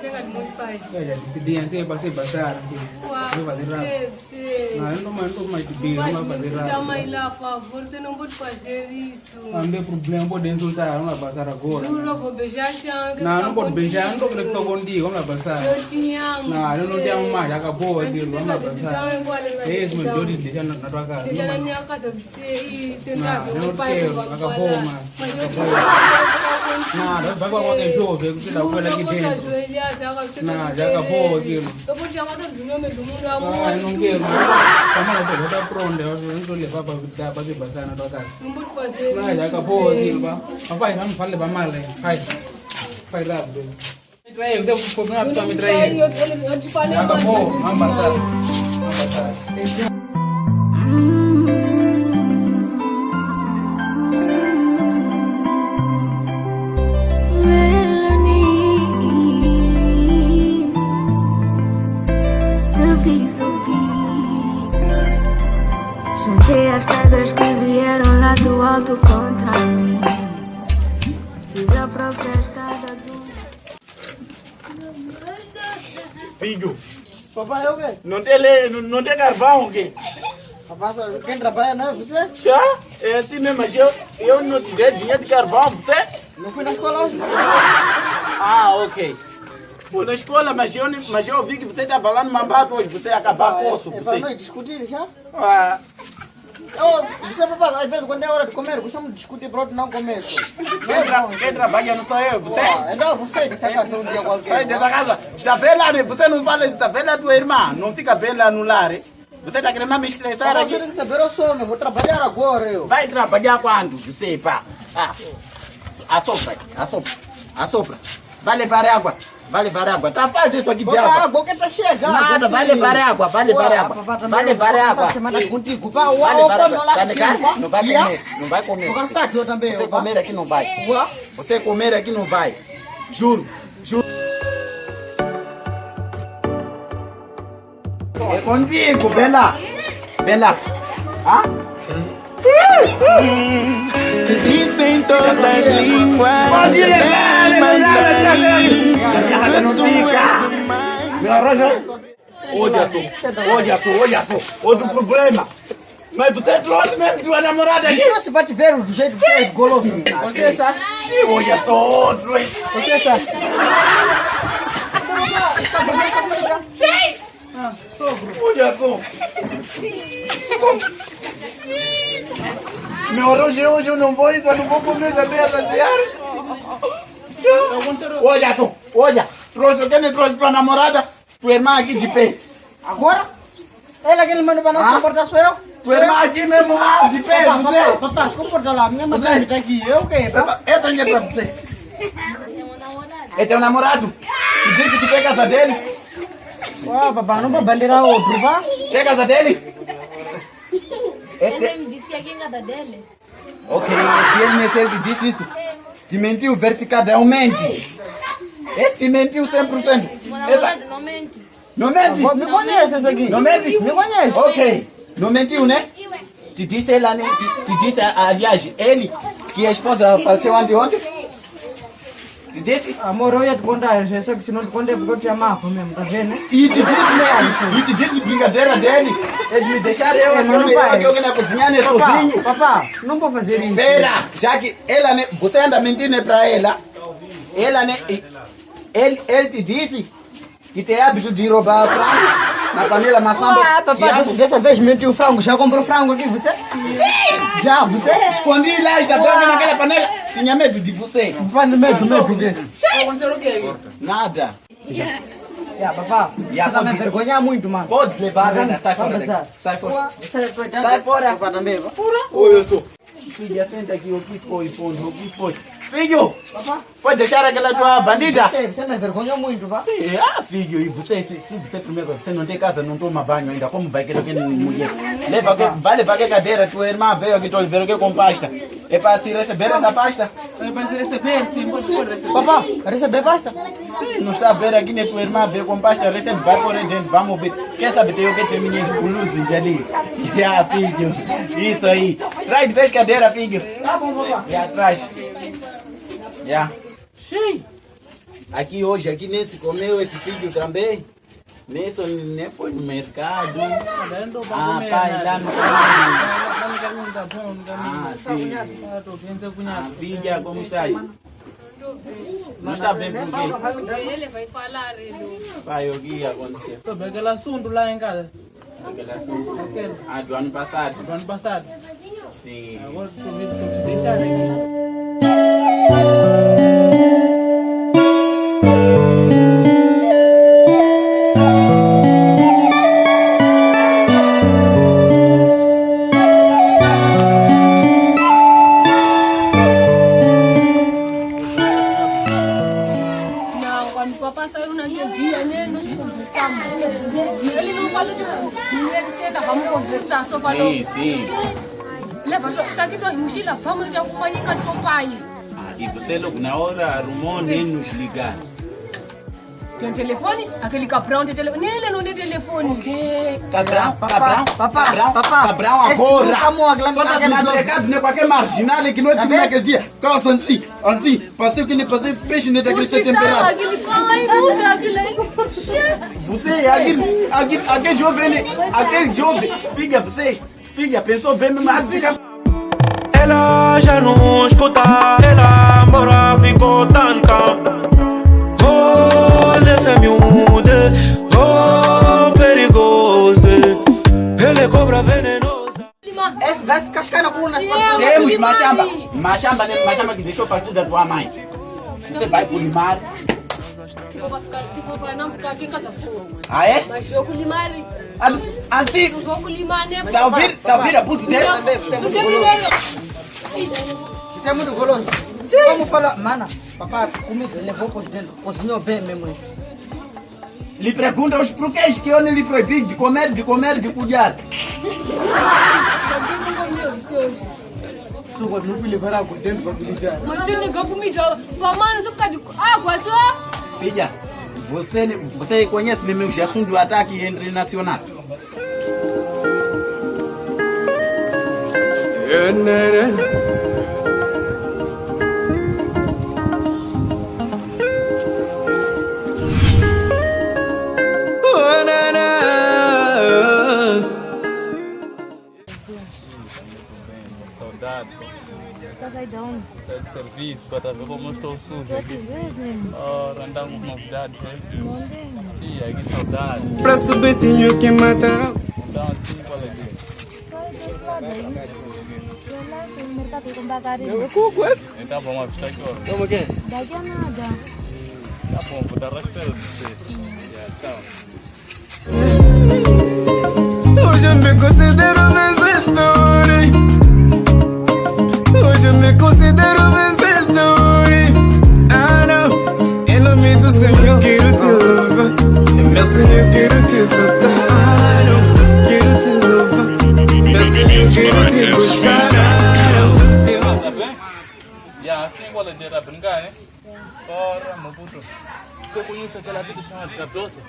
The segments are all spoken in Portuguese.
chega de muito pai. Se dia assim passei passar aqui. Não vai fazer nada. Não mais de dia, não vai fazer nada. Mãe lá, por favor, você não pode fazer isso. Não tem problema, pode insultar, não vai passar agora. Juro, vou beijar chão. Não pode beijar, não estou estou contigo, não vai passar. Eu te amo. Não, eu não te amo mais, já acabou aquilo, Antes não vai da decisão, passar. igual na É isso, mas decisão. eu te deixar na tua casa. Deixa na minha casa você ir sentar Não, com eu o pai quero, do acabou, mano. Mas eu te Nada, vai para qualquer chove, você dá coisa aqui dentro. Não, já acabou aquilo. Eu vou chamar todo nome do mundo, amor. Ah, eu não quero, não está pronto, eu não estou levar para te passar na tua casa. Não pode fazer Não, já acabou aquilo, vai, não fale para mal, vai rápido. Me traiu, deu um pouco rápido para me trair. Eu te falei, Já acabou, vamos passar. Juntei as pedras que vieram lá do alto contra mim. Fiz a própria escada do... Filho, Papai, é o quê? não tem carvão o quê? Papai, quem trabalha não é você? Já? É assim mesmo, mas eu não te dei dinheiro de carvão, você? Não fui na escola hoje. Ah, ok. Fui na escola, mas eu vi que você estava lá no Mambato hoje, você ia acabar poço, É para você. nós discutir já? Ah, Você, papai, às vezes quando é hora de comer, gostamos de discutir para outro não começo. quem trabalha não sou eu, você? Então você dessa casa um dia qualquer. Sai dessa casa, está bem lá, né? Você não fala isso, está bem lá tua irmã, não fica bem lá no lar, hein? Você está querendo me estressar Papai, aqui? você tem que saber o sono, eu vou trabalhar agora, eu. Vai trabalhar quando, você, pá? Ah, assopra. Vai levar água. Tá fácil isso aqui de Papai, água. a água que tá chegando. Nada, assim. vai levar água. Vai levar água. Semana contigo, pá. Vai levar água. Não vai comer. Não vai Tô comer. cansado eu também, Você eu. comer aqui não vai. Você comer aqui não vai. Juro. É contigo, vem lá. Ah? Te dicen todas línguas del mandarín que tú és demais. Olha só. Outro problema. Mas você trouxe mesmo tua namorada aqui? Trouxe pra te ver do jeito que você é goloso. Você sabe? Olha só, outro. Você sabe? Olha só. Meu hoje eu não vou comer também essa diária. Olha só, trouxe, quem me trouxe tua namorada? Tua irmã aqui de pé. Agora? Ela que ele manda pra não se comportar, sou eu? Tua irmã aqui mesmo, de pé, você. Papai, se comporta lá, minha mãe tá aqui, eu o quê? Essa linha é pra você. É teu namorado? Tu disse que tu é casa dele? Papai, não vou bandeirar outro, vá? Tu é casa dele? Ele me disse que aqui é casa dele. Ok, se ele me serve disse isso, te mentiu verificadamente. Esse te mentiu 100%. Meu namorado não mente. Não mente? Me conhece esse aqui? Não mente? Me conhece? Ok, não mentiu, né? Te disse ela, né? Te disse, aliás, ele, que a esposa faleceu ontem? Te disse? Amor, eu ia te contar, só que se não te contei porque eu te amava mesmo, tá vendo, né? E te disse, né? E te disse brincadeira dele. Ele me deixar eu aqui na cozinha, né, sozinho. Papá, não vou fazer isso. Espera, já que ela, né, você anda mentindo né, pra ela, né, ele te disse que tem hábito de roubar frango na panela maçamba. Papai, dessa vez mentiu o frango, já comprou frango aqui, você? Já, você? Escondi lá, está vendo naquela panela, tinha medo de você. Papai, no medo dele. Nada. Papá, você tá me envergonhar muito, mano. Pode levar, né, sai fora Vamos daqui. passar. Sai fora. Sai fora. Papá também, vá. Oi, eu sou. Filha, senta aqui, o que foi, o que foi? Filho, foi deixar aquela tua bandida? Você me envergonhou muito, vá. Filho, e você, se você primeiro, você não tem casa, não toma banho ainda, como vai querer que mulher? Vai levar que cadeira, tua irmã veio aqui, tu veio aqui com pasta. É para se receber essa pasta? É para receber, sim, pode receber. Papá, receber pasta? Sim, não está a ver aqui, né, tua irmã veio com pasta, recebe, vai por aí dentro, vamos ver. Quem sabe tem o que tem meninos com luzes ali. Filho, isso aí. Traz 10 cadeiras, filho. Tá bom, papá. Atrás. Cheio. aqui hoje, aqui nesse comeu esse filho também. Nisso, nem foi no mercado. Pai, lá no sim. Filha, como estás? Não está bem por quê? Ele vai falar, Pai, o que aconteceu? Tô bem aquele assunto lá em casa. Aquele assunto. Do ano passado? Do ano passado. Sim. Agora tu te deixar aqui. papai saiu naquele dia, né? Nós conversamos. Ele não falou de dinheiro, vamos conversar, só falou. Sim. Leva, tá aqui tua mochila, vamos já acompanhar com o pai. E você logo na hora arrumou nem nos ligar. Tem telefone? Aquele cabrão tem telefone. Nem ele não tem telefone. O quê? Cabrão agora. Só tá se entregado, né? Qualquer marginal que não é que naquele dia. Calça assim. Passei o que nem passei, peixe nem daquele ser temperado. Aquele pai, você, aquele... Você, aquele jovem. Filha, pensou bem mesmo, fica... Ela já não escuta, ela embora ficou tão calma. Essa miúda, perigosa, ele é cobra venenosa. Esse vai se cascar na coluna. Temos machamba que deixou partir da tua mãe. Você vai culimar. Se for para não ficar aqui em casa, Ah, é? mas eu culimar. Assim? Não vou culimar, né? Tá ouvindo a puta dele? Você é muito goloso. Vamos falar, mana, papai, comida, levou para dentro, cozinhou bem mesmo isso. Lhe pergunta os porquês que eu não lhe proibi de comer, de cuidar. Sabia que não comeu isso hoje. Suba, não fui levar água dentro para cuidar. Mas você negou comida, mamãe, só por causa de água só? Filha, você conhece mesmo o assunto do ataque internacional? Sai de onde? Sai de serviço, para ver como eu estou sujo aqui. Ora, andamos novidades, né? Sim, aqui saudade. Pra subir tinha que matar. Então, assim, qual é que então, vamos avistar aqui agora. Como que é? Daqui a nada. Tá bom, vou dar a espera de você. Tchau. Hoje eu me considero vencedor. Hoje eu me considero vencedor. Ah, não. Em nome do Senhor quero te louvar. Meu Senhor quero te soltar. Quero te louvar. Meu Senhor quero te buscar. Tá bem? E assim, qual é dia da brincar, né? Ora, meu puto. Você conhece aquela vida chamada Cadoça?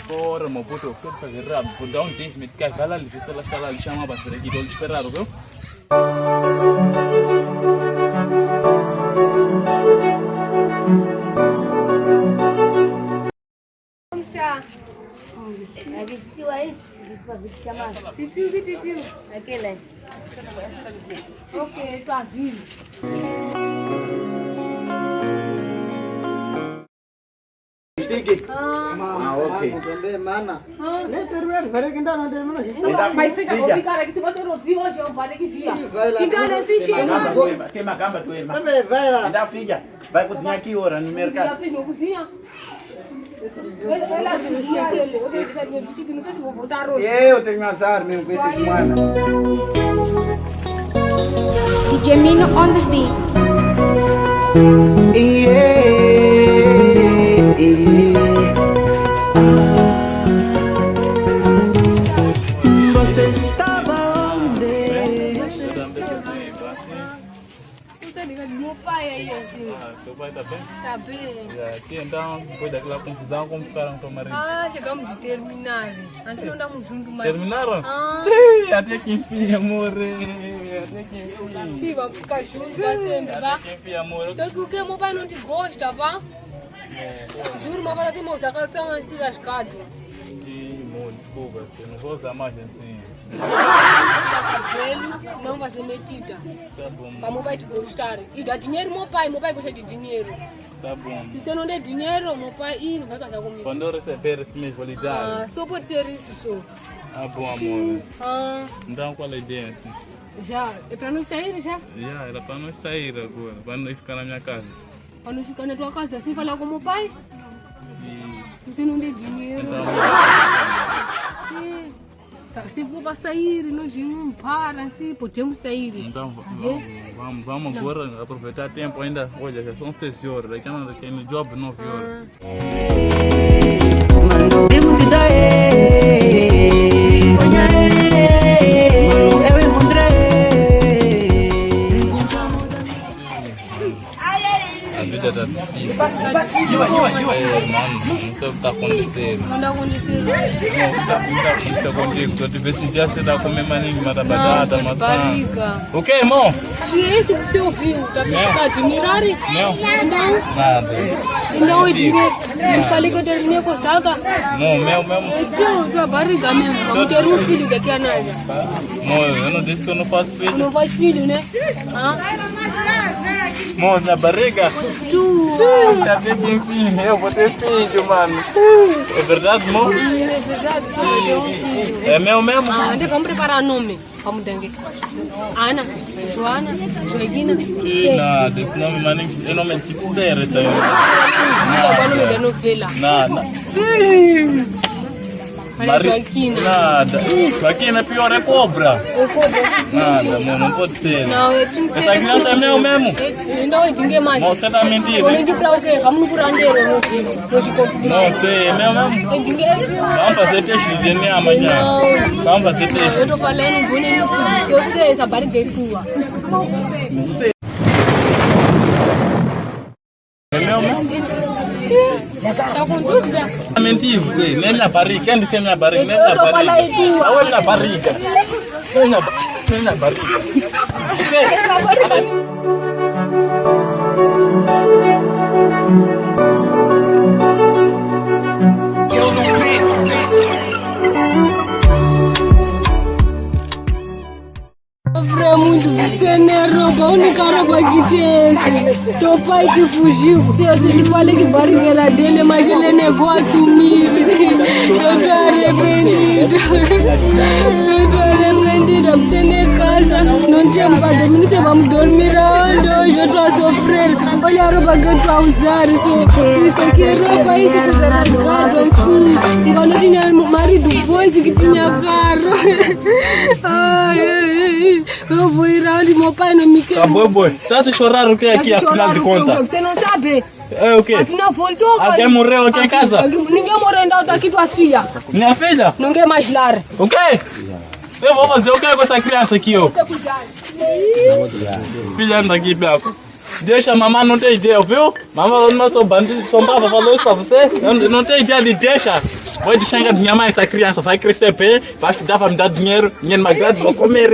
Ora, meu puto, eu quero fazer rabo. Vou dar um tempo, me ficar vai lá, se ela está lá, lhe chama para aqui, vou lhe esperar, viu? Como está? Aquele tio aí, disse para vir te chamar. Titio. Aquele aí. Ok, tua vida. Stick. Ok. Mana. Nem terminar, vai que ainda não terminou. Mas fica com ficar aqui, se você não viu hoje, eu vou que dia. Então, assim, chega. Queima a tua irmã. Vai lá. Então, filha, vai cozinhar aqui hora no mercado. Já fez uma cozinha? Ela cozinha ele. Eu tenho que sair do vestido, não sei se vou botar arroz. Eu tenho azar mesmo com esses manos. DJ Mino on the beat. Você estava onde? Você liga de meu pai aí, assim. Teu pai tá bem? Tá bem. Aqui então, depois daquela confusão, como ficaram com o marido? Chegamos de terminar. Assim não damos junto mais. Terminaram? Ah. Sim, até que enfim, amor. Até que enfim. Sim, vamos ficar juntos pra sempre, vá. Até que enfim, amor. Só que o que meu pai não te gosta, vá? Juro, mas para ter uma saca que são assim lascado. Desculpa, eu não vou usar mais assim. Velho, não vai ser metida. Tá bom. Para meu pai te gostar. E dá dinheiro, meu pai gosta de dinheiro. Tá bom. Se você não der dinheiro, meu pai não vai casar comigo. Quando eu receber esse mês, vou lhe dar. Só pode ser isso, só. Ah, bom, amor. Então, qual é a ideia? Assim? Já, é para nós sair já? Já, era para nós sair agora, para nós ficar na minha casa. Para nós ficar na tua casa, assim falar com meu pai? E... Você não der dinheiro. Então, se for para sair, nós não para, assim, podemos sair. então vamos agora aproveitar tempo ainda. Olha, já são 6 horas, daqui a pouco tem no job 9 horas. A vida tá difícil. Mano, não sei o que está acontecendo. Não está acontecendo. Não sei o que está acontecendo contigo. Se eu tivesse dia, você está comendo maninho, batata, maçã. O que, irmão? Se é isso que você ouviu, dá para admirar? Não? Não. Nada. Então eu falei que eu terminei com saca. Não, meu. É tua barriga mesmo. Vamos ter um filho daqui a nada. Não, eu não disse que eu não faço filho. Não faz filho, né? Mano, na barriga? Tu. Já teve um filho, eu vou ter filho, mano. É verdade, irmão? É verdade, só vai ter um filho. É meu mesmo? Então vamos preparar nome. Vamos dengue. Ana, Joana, Joaquina. Nada, esse nome, mano, é nome tipo sério, isso aí. Agora nome da novela. Nada. Olha, Joaquina. Nada. Joaquina, pior é cobra. Nada, amor, não pode ser. Não, eu tinha que ser. Essa criança é meu mesmo. Não, eu tinha mais. Você tá mentindo. Eu mentir pra o quê? Vamos no curandeiro, não te Não sei, é meu mesmo. Eu tinha que. Vamos fazer teste de DNA amanhã. Vamos fazer teste. Eu tô falando bonito, porque eu sei, essa barriga é tua. É meu mesmo? Tá com dúvida? Tá mentindo, você. Nem minha barriga. Quem disse que é minha barriga? Nem Eu minha tô falando barriga. é tua. Olha minha barriga. Nem minha barriga. Muito, você não é roupa, a única roupa que tem esse. Teu pai te fugiu, certo? Ele falou que a barriga era dele, mas ele negou a assumir. Eu tô arrependido. Eu tô arrependida, você nem em casa, não tinha para dormir, você vamos dormir aonde? Hoje eu tô a sofrer. Olha a roupa que eu tô a usar, isso aqui é roupa, isso que tá largado assim. Quando eu tinha marido, foi esse que tinha carro. Ai. Eu vou ir onde meu pai não me quer. Tá bom. Tá se chorar o que aqui, afinal de contas? Você não sabe? É o quê? Afinal voltou. Alguém morreu aqui em casa? Ninguém morreu, então tá aqui tua filha. Minha filha? Não quer mais lar. O quê? Eu vou fazer o que com essa criança aqui, ó? Filha, anda aqui, Beco. Deixa a mamãe, não tem ideia, viu? Mamãe não sou bandido, sou brava, falou isso pra você. Não tem ideia de deixa. Vou deixar a minha mãe, essa criança vai crescer bem, vai estudar, vai me dar dinheiro mais grande, vou comer.